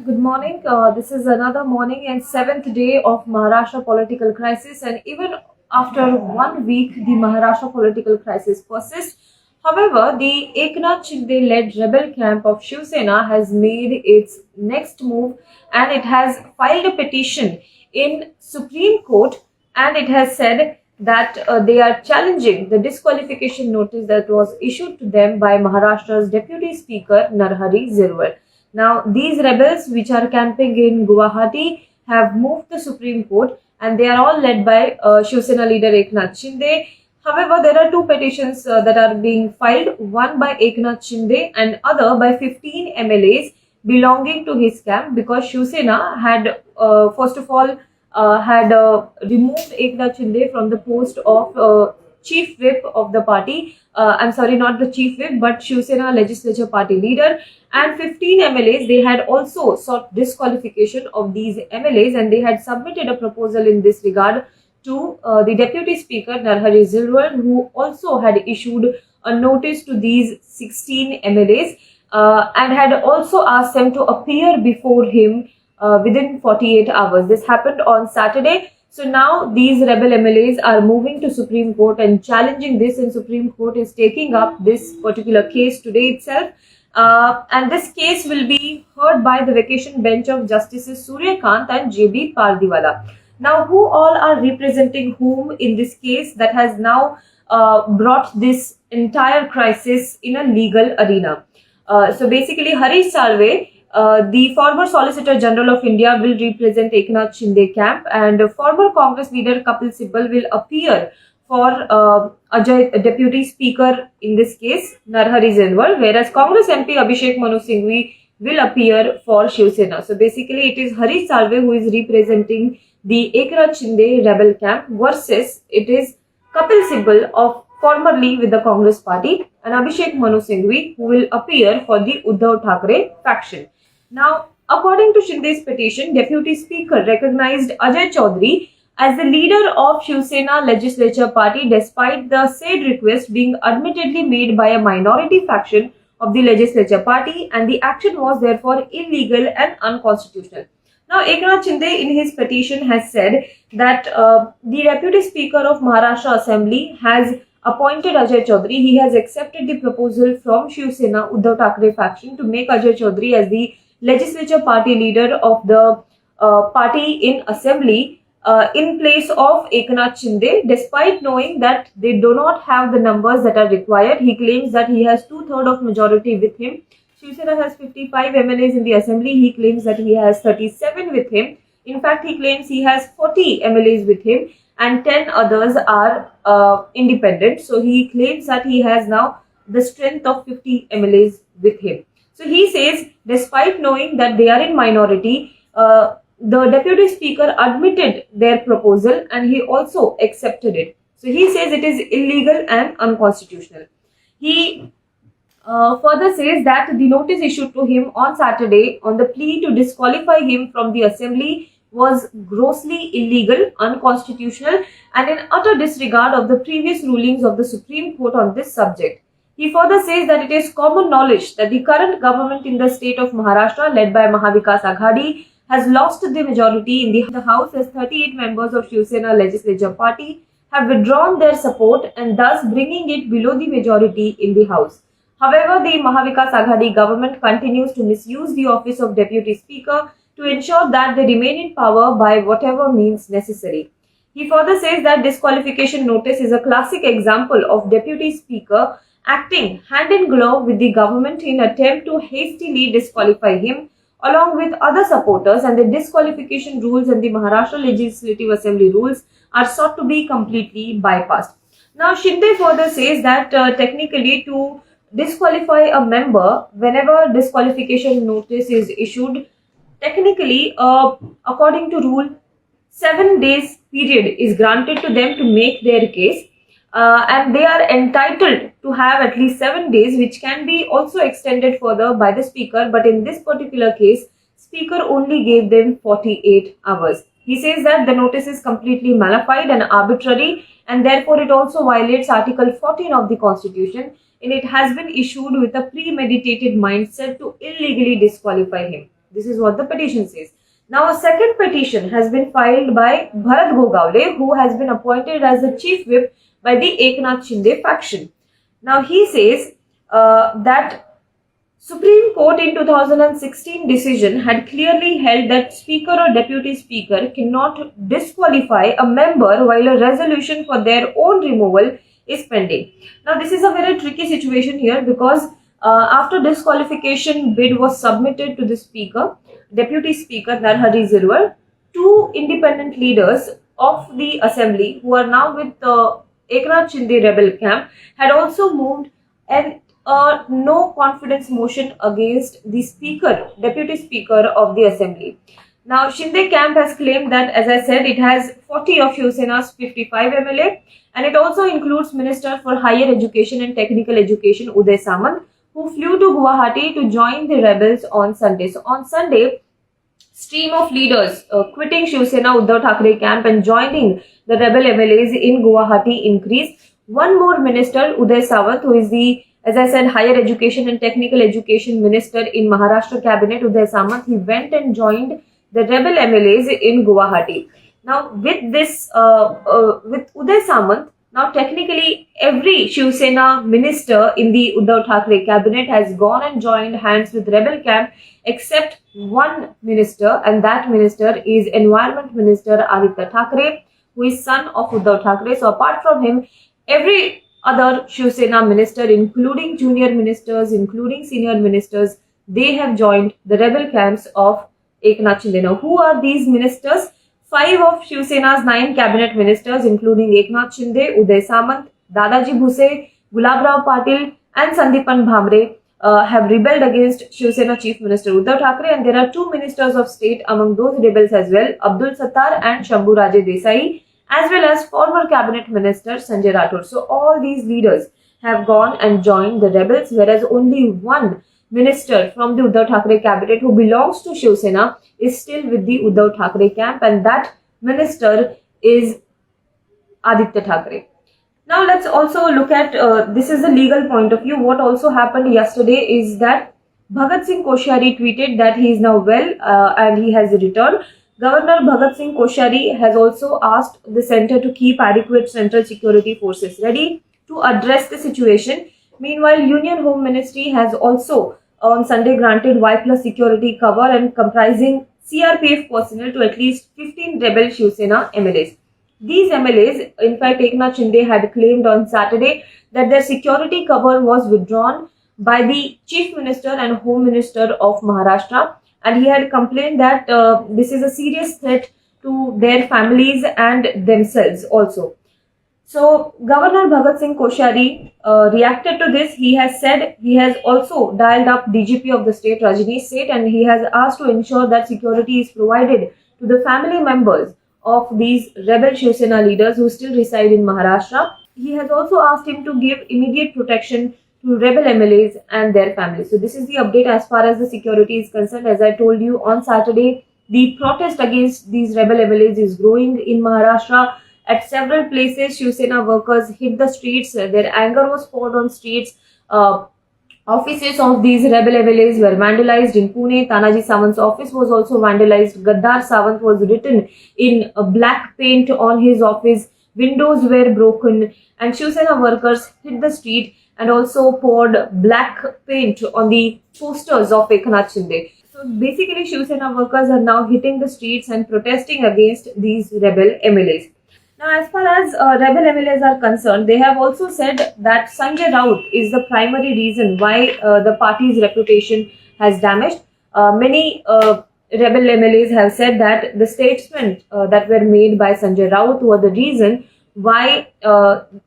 Good morning. This is another morning and seventh day of Maharashtra political crisis, and even after 1 week, the Maharashtra political crisis persists. However, the Eknath Shinde-led rebel camp of Shiv Sena has made its next move, and it has filed a petition in Supreme Court, and it has said that they are challenging the disqualification notice that was issued to them by Maharashtra's Deputy Speaker Narhari Zirwal. Now, these rebels, which are camping in Guwahati, have moved the Supreme Court, and they are all led by Shiv Sena leader Eknath Shinde. However, there are two petitions that are being filed, one by Eknath Shinde and other by 15 MLAs belonging to his camp, because Shiv Sena had, first of all, removed Eknath Shinde from the post of chief whip of the party. I'm sorry, not the chief whip, but Shiv Sena Legislature Party leader. And 15 MLAs, they had also sought disqualification of these MLAs, and they had submitted a proposal in this regard to the Deputy Speaker Narhari Zirwal, who also had issued a notice to these 16 MLAs and had also asked them to appear before him within 48 hours. This happened on Saturday. So now these rebel MLAs are moving to Supreme Court and challenging this, and Supreme Court is taking up this particular case today itself. And this case will be heard by the vacation bench of Justices Surya, Kant and JB Pardiwala. Now, who all are representing whom in this case that has now brought this entire crisis in a legal arena? So basically, Harish Salve, the former Solicitor General of India, will represent Eknath Shinde camp, and former Congress leader Kapil Sibal will appear for Deputy Speaker, in this case Narhari Zirwal, whereas Congress MP Abhishek Manu Singhvi will appear for Shiv Sena. So basically, it is Harish Salve who is representing the Eknath Shinde rebel camp, versus it is Kapil Sibal of formerly with the Congress party, and Abhishek Manu Singhvi, who will appear for the Uddhav Thackeray faction. Now, according to Shinde's petition, Deputy Speaker recognized Ajay Choudhary as the leader of Shiv Sena Legislature Party, despite the said request being admittedly made by a minority faction of the Legislature Party, and the action was therefore illegal and unconstitutional. Now, Eknath Shinde in his petition has said that the Deputy Speaker of Maharashtra Assembly has appointed Ajay Choudhary. He has accepted the proposal from Shiv Sena Uddhav Thackeray faction to make Ajay Choudhary as the Legislature Party leader of the party in Assembly in place of Eknath Shinde, despite knowing that they do not have the numbers that are required. He claims that he has 2/3 of majority with him. Shiv Sena has 55 MLAs in the Assembly. He claims that he has 37 with him. In fact, he claims he has 40 MLAs with him, and 10 others are independent. So he claims that he has now the strength of 50 MLAs with him. So he says, despite knowing that they are in minority, the Deputy Speaker admitted their proposal, and he also accepted it. So he says it is illegal and unconstitutional. He further says that the notice issued to him on Saturday on the plea to disqualify him from the Assembly was grossly illegal, unconstitutional, and in utter disregard of the previous rulings of the Supreme Court on this subject. He further says that it is common knowledge that the current government in the state of Maharashtra, led by Mahavikas Aghadi, has lost the majority in the House, as 38 members of Shiv Sena Legislature Party have withdrawn their support, and thus bringing it below the majority in the House. However, the Mahavikas Aghadi government continues to misuse the office of Deputy Speaker to ensure that they remain in power by whatever means necessary. He further says that disqualification notice is a classic example of Deputy Speaker acting hand in glove with the government in attempt to hastily disqualify him along with other supporters, and the disqualification rules and the Maharashtra Legislative Assembly rules are sought to be completely bypassed. Now, Shinde further says that technically, to disqualify a member, whenever disqualification notice is issued, technically, according to rule, 7 days period is granted to them to make their case, and they are entitled to have at least 7 days, which can be also extended further by the Speaker. But in this particular case, Speaker only gave them 48 hours. He says that the notice is completely malified and arbitrary, and therefore it also violates Article 14 of the Constitution, and it has been issued with a premeditated mindset to illegally disqualify him. This is what the petition says. Now, a second petition has been filed by Bharat Gogawle, who has been appointed as the chief whip by the Eknath Shinde faction. Now, he says that Supreme Court in 2016 decision had clearly held that Speaker or Deputy Speaker cannot disqualify a member while a resolution for their own removal is pending. Now, this is a very tricky situation here because after disqualification bid was submitted to the Speaker, Deputy Speaker Narhari Zirwal, two independent leaders of the Assembly who are now with the Eknath Shinde rebel camp had also moved and no confidence motion against the Speaker, Deputy Speaker of the Assembly. Now, Shinde camp has claimed that, as I said, it has 40 of Shiv Sena's 55 MLA, and it also includes Minister for Higher Education and Technical Education Uddhav Samant, who flew to Guwahati to join the rebels on Sunday. So, on Sunday, stream of leaders quitting Shiv Sena Uddhav Thackeray camp and joining the rebel MLAs in Guwahati increased. One more minister, Uddhav Samant, who is the, as I said, Higher Education and Technical Education Minister in Maharashtra cabinet, Uddhav Samant, he went and joined the rebel MLAs in Guwahati. Now, with this, with Uddhav Samant, now technically every Shiv Sena minister in the Uddhav Thackeray cabinet has gone and joined hands with rebel camp except one minister, and that minister is Environment Minister Ajay Choudhary, who is son of Uddhav Thackeray. So apart from him, every other Shiv Sena minister, including junior ministers, including senior ministers, they have joined the rebel camps of Eknath Shinde. Now, who are these ministers? 5 of Shiv Sena's 9 cabinet ministers, including Eknath Shinde, Uddhav Samant, Dadaji Bhuse, Gulabrao Patil, and Sandipan Bhamre have rebelled against Shiv Sena Chief Minister Uddhav Thackeray, and there are 2 ministers of state among those rebels as well, Abdul Sattar and Shambhu Raje Desai, as well as former cabinet minister Sanjay Raut. So all these leaders have gone and joined the rebels, whereas only one minister from the Uddhav Thackeray cabinet who belongs to Shiv Sena is still with the Uddhav Thackeray camp, and that minister is Aditya Thackeray. Now let's also look at, this is the legal point of view. What also happened yesterday is that Bhagat Singh Koshari tweeted that he is now well and he has returned. Governor Bhagat Singh Koshari has also asked the centre to keep adequate central security forces ready to address the situation. Meanwhile, Union Home Ministry has also on Sunday granted Y+ security cover and comprising CRPF personnel to at least 15 rebel Shiv Sena MLAs. These MLAs, in fact, Eknath Shinde had claimed on Saturday that their security cover was withdrawn by the Chief Minister and Home Minister of Maharashtra, and he had complained that this is a serious threat to their families and themselves also. So, Governor Bhagat Singh Koshari reacted to this. He has said he has also dialed up DGP of the state, Rajneesh Seth, and he has asked to ensure that security is provided to the family members of these rebel Shiv Sena leaders who still reside in Maharashtra. He has also asked him to give immediate protection to rebel MLAs and their families. So, this is the update as far as the security is concerned. As I told you on Saturday, the protest against these rebel MLAs is growing in Maharashtra. At several places, Shiv Sena workers hit the streets. Their anger was poured on streets. Offices of these rebel MLAs were vandalized in Pune. Tanaji Sawant's office was also vandalized. Gaddar Sawant was written in black paint on his office. Windows were broken, and Shiv Sena workers hit the street and also poured black paint on the posters of Eknath Shinde. So basically, Shiv Sena workers are now hitting the streets and protesting against these rebel MLAs. Now, as far as rebel MLAs are concerned, they have also said that Sanjay Raut is the primary reason why the party's reputation has damaged. Many rebel MLAs have said that the statements that were made by Sanjay Raut were the reason why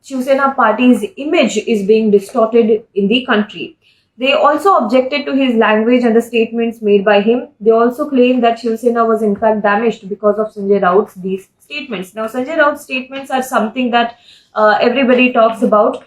Shiv Sena party's image is being distorted in the country. They also objected to his language and the statements made by him. They also claimed that Shiv Sena was in fact damaged because of Sanjay Raut's these statements. Now, Sanjay Raut's statements are something that everybody talks about.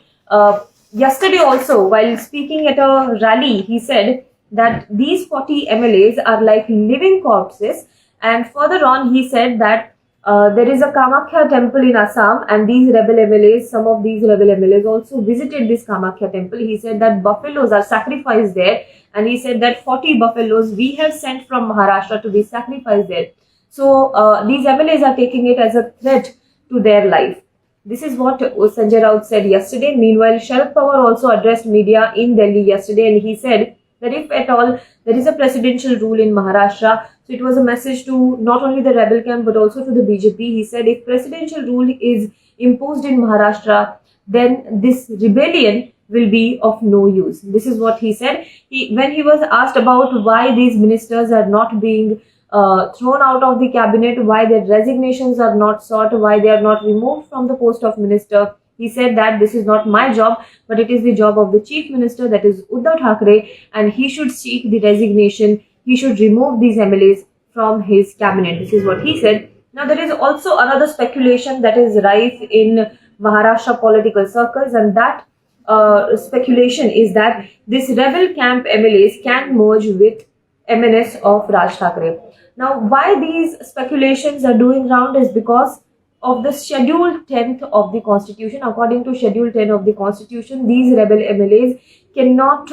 Yesterday also, while speaking at a rally, he said that these 40 MLAs are like living corpses. And further on, he said that There is a Kamakhya temple in Assam, and these rebel MLAs, some of these rebel MLAs also visited this Kamakhya temple. He said that buffaloes are sacrificed there, and he said that 40 buffaloes we have sent from Maharashtra to be sacrificed there. So these MLAs are taking it as a threat to their life. This is what Sanjay Raut said yesterday. Meanwhile, Sharad Pawar also addressed media in Delhi yesterday, and he said that if at all there is a presidential rule in Maharashtra, so it was a message to not only the rebel camp but also to the BJP. He said if presidential rule is imposed in Maharashtra, then this rebellion will be of no use. This is what he said. When he was asked about why these ministers are not being thrown out of the cabinet, why their resignations are not sought, why they are not removed from the post of minister, he said that this is not my job, but it is the job of the chief minister, that is Uddhav Thackeray, and he should seek the resignation. He should remove these MLAs from his cabinet. This is what he said. Now, there is also another speculation that is rife in Maharashtra political circles, and that speculation is that this rebel camp MLAs can merge with MNS of Raj Thackeray. Now, why these speculations are doing round is because of the Schedule 10th of the Constitution. According to Schedule 10 of the Constitution, these rebel MLAs cannot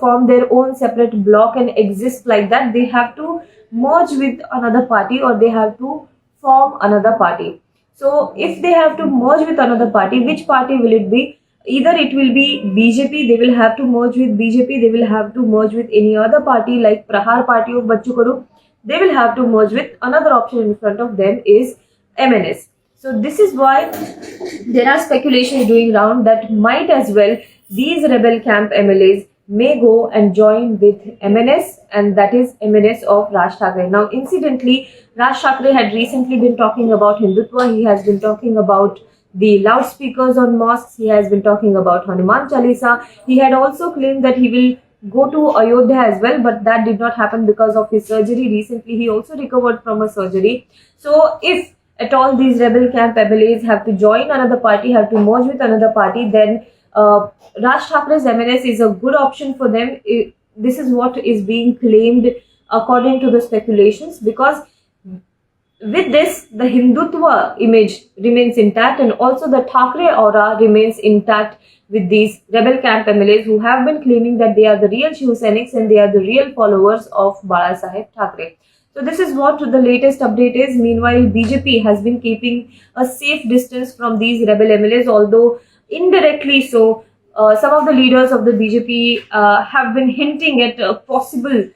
form their own separate block and exist like that. They have to merge with another party, or they have to form another party. So, if they have to merge with another party, which party will it be? Either it will be BJP, they will have to merge with BJP, they will have to merge with any other party like Prahar Party of Bachchu Kadu. They will have to merge with another option in front of them is MNS. So this is why there are speculations doing round that might as well these rebel camp MLAs may go and join with MNS, and that is MNS of Raj Thackeray. Now, incidentally, Raj Thackeray had recently been talking about Hindutva. He has been talking about the loudspeakers on mosques. He has been talking about Hanuman Chalisa. He had also claimed that he will go to Ayodhya as well, but that did not happen because of his surgery. Recently, he also recovered from a surgery. So, if at all these rebel camp MLAs have to join another party, have to merge with another party, then Raj Thackeray's MNS is a good option for them. This is what is being claimed according to the speculations, because with this, the Hindutva image remains intact, and also the Thackeray aura remains intact with these rebel camp MLAs who have been claiming that they are the real Shiv Senics and they are the real followers of Balasaheb Thackeray. So this is what the latest update is. Meanwhile, BJP has been keeping a safe distance from these rebel MLAs, although indirectly so. Some of the leaders of the BJP have been hinting at a possible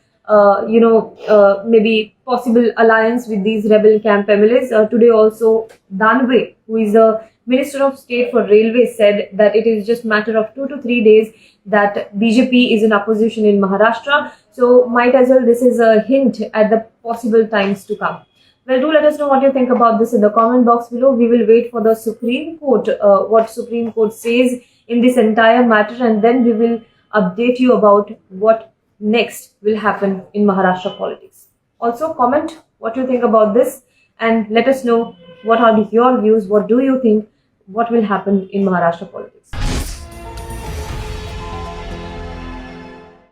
maybe possible alliance with these rebel camp MLAs. Today also, Danve, who is the Minister of State for Railways, said that it is just matter of 2 to 3 days that BJP is in opposition in Maharashtra. So might as well this is a hint at the possible times to come. Well, do let us know what you think about this in the comment box below. We will wait for the Supreme Court, what Supreme Court says in this entire matter, and then we will update you about what next will happen in Maharashtra politics. Also, comment what you think about this and let us know what are your views, what do you think, what will happen in Maharashtra politics.